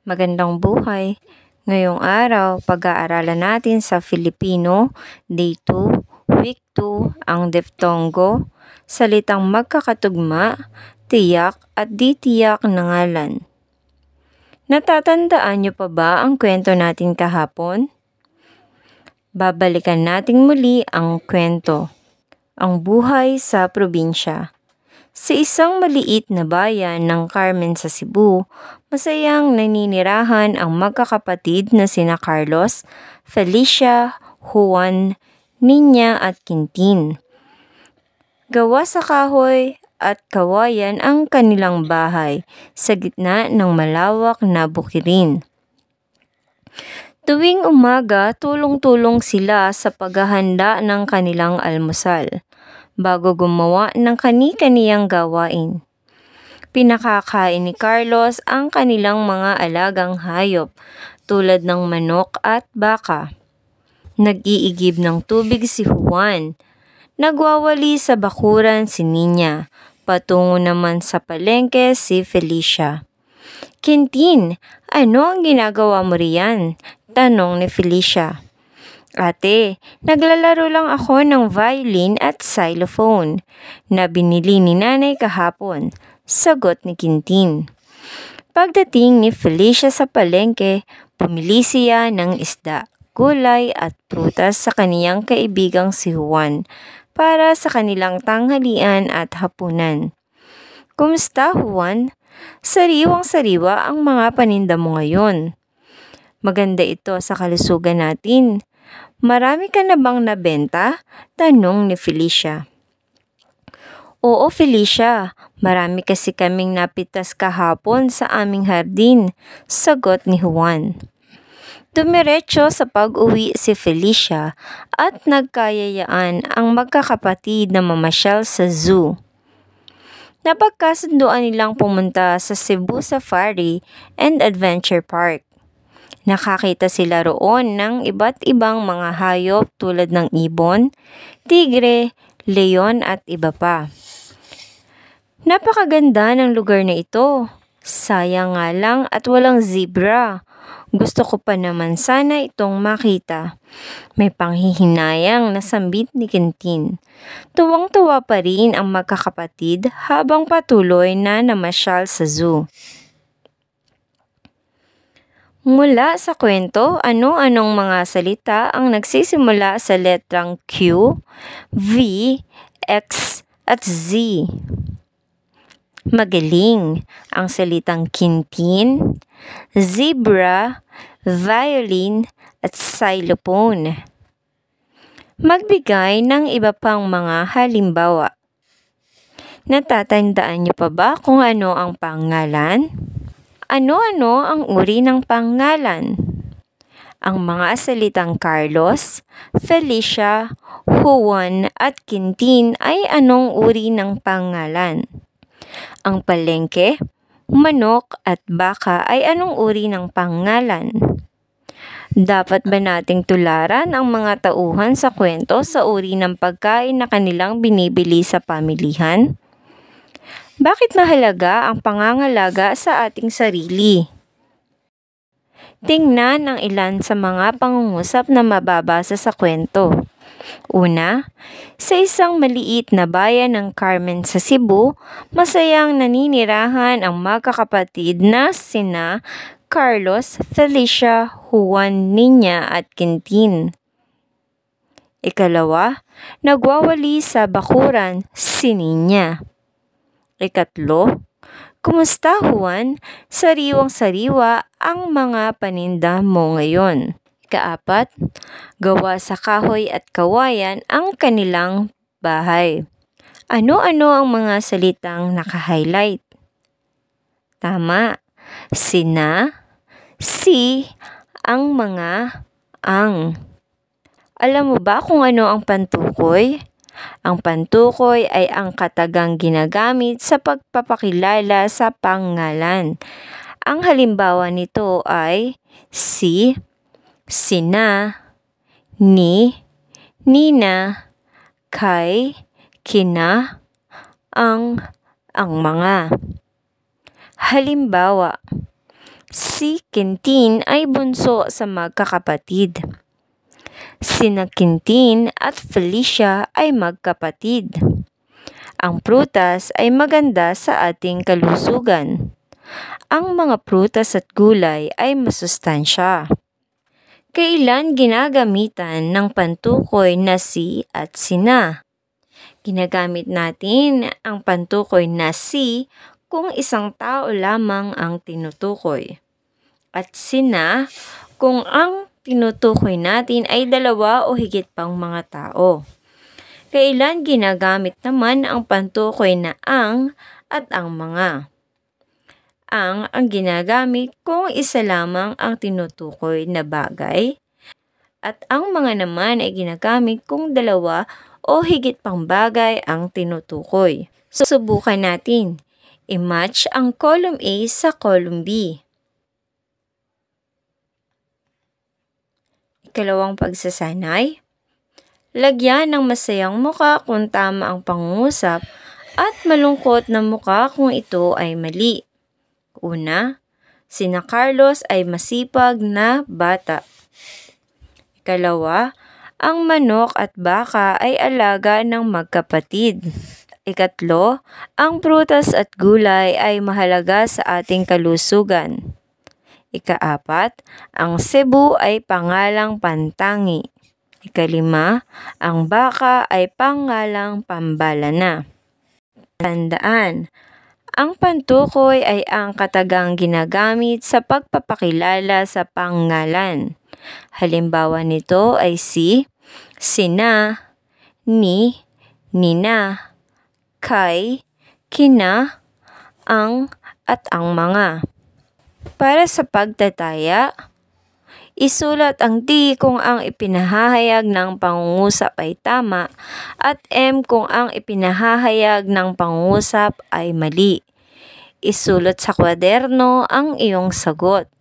Magandang buhay! Ngayong araw, pag-aaralan natin sa Filipino, Day 2, Week 2, ang diptongo, salitang magkakatugma, tiyak at di tiyak na ngalan. Natatandaan niyo pa ba ang kwento natin kahapon? Babalikan natin muli ang kwento. Ang buhay sa probinsya. Sa isang maliit na bayan ng Carmen sa Cebu, masayang naninirahan ang magkakapatid na sina Carlos, Felicia, Juan, Nina at Quintin. Gawa sa kahoy at kawayan ang kanilang bahay sa gitna ng malawak na bukirin. Tuwing umaga, tulong-tulong sila sa paghahanda ng kanilang almusal bago gumawa ng kani-kaniyang gawain. Pinakakain ni Carlos ang kanilang mga alagang hayop tulad ng manok at baka. Nag-iigib ng tubig si Juan. Nagwawali sa bakuran si Nina. Patungo naman sa palengke si Felicia. "Quintin, ano ang ginagawa mo riyan?" tanong ni Felicia. "Ate, naglalaro lang ako ng violin at xylophone na binili ni nanay kahapon," sagot ni Quintin. Pagdating ni Felicia sa palengke, pumili siya ng isda, gulay at prutas sa kaniyang kaibigang si Juan para sa kanilang tanghalian at hapunan. "Kumusta, Juan? Sariwang-sariwa ang mga paninda mo ngayon. Maganda ito sa kalusugan natin. Marami ka na bang nabenta?" tanong ni Felicia. "Oo, Felicia, marami kasi kaming napitas kahapon sa aming hardin," sagot ni Juan. Dumiretso sa pag-uwi si Felicia at nagkayayaan ang magkakapatid na mamasyal sa zoo. Napagkasunduan nilang pumunta sa Cebu Safari and Adventure Park. Nakakita sila roon ng iba't ibang mga hayop tulad ng ibon, tigre, leon at iba pa. Napakaganda ng lugar na ito. Sayang nga lang at walang zebra. Gusto ko pa naman sana itong makita. May panghihinayang na sambit ni Quintin. Tuwang-tuwa pa rin ang magkakapatid habang patuloy na namasyal sa zoo. Mula sa kwento, ano-anong mga salita ang nagsisimula sa letrang Q, V, X at Z? Magaling! Ang salitang Quintin, zebra, violin at xylophone. Magbigay ng iba pang mga halimbawa. Natatandaan niyo pa ba kung ano ang pangalan? Ano-ano ang uri ng pangalan? Ang mga salitang Carlos, Felicia, Juan at Quintin ay anong uri ng pangalan? Ang palengke, manok at baka ay anong uri ng pangalan? Dapat ba nating tularan ang mga tauhan sa kwento sa uri ng pagkain na kanilang binibili sa pamilihan? Bakit mahalaga ang pangangalaga sa ating sarili? Tingnan ang ilan sa mga pangungusap na mababasa sa kwento. Una, sa isang maliit na bayan ng Carmen sa Cebu, masayang naninirahan ang magkakapatid na sina Carlos, Felicia, Juan, Nina at Quintin. Ikalawa, nagwawali sa bakuran si Nina. Ikatlo, kumusta Juan? Sariwang-sariwa ang mga paninda mo ngayon. Ikaapat, gawa sa kahoy at kawayan ang kanilang bahay. Ano-ano ang mga salitang naka-highlight? Tama, sina, si, ang mga, ang. Alam mo ba kung ano ang pantukoy? Ang pantukoy ay ang katagang ginagamit sa pagpapakilala sa pangalan. Ang halimbawa nito ay si, sina, ni, nina, kay, kina, ang mga. Halimbawa, si Si Quintin ay bunso sa magkakapatid. Sina Quintin at Felicia ay magkapatid. Ang prutas ay maganda sa ating kalusugan. Ang mga prutas at gulay ay masustansya. Kailan ginagamitan ng pantukoy na si at sina? Ginagamit natin ang pantukoy na si kung isang tao lamang ang tinutukoy. At sina kung ang tinutukoy natin ay dalawa o higit pang mga tao. Kailan ginagamit naman ang pantukoy na ang at ang mga? Ang ginagamit kung isa lamang ang tinutukoy na bagay at ang mga naman ay ginagamit kung dalawa o higit pang bagay ang tinutukoy. Subukan natin. I-match ang column A sa column B. Ikalawang pagsasanay. Lagyan ng masayang muka kung tama ang pangungusap at malungkot na muka kung ito ay mali. Una, sina Carlos ay masipag na bata. Ikalawa, ang manok at baka ay alaga ng magkapatid. Ikatlo, ang prutas at gulay ay mahalaga sa ating kalusugan. Ikaapat, ang Cebu ay pangalang pantangi. Ikalima, ang baka ay pangalang pambalana. Tandaan, ang pantukoy ay ang katagang ginagamit sa pagpapakilala sa pangalan. Halimbawa nito ay si, sina, ni, nina, kay, kina, ang, at ang mga. Para sa pagtataya, isulat ang T kung ang ipinahahayag ng pangungusap ay tama at M kung ang ipinahahayag ng pangungusap ay mali. Isulat sa kwaderno ang iyong sagot.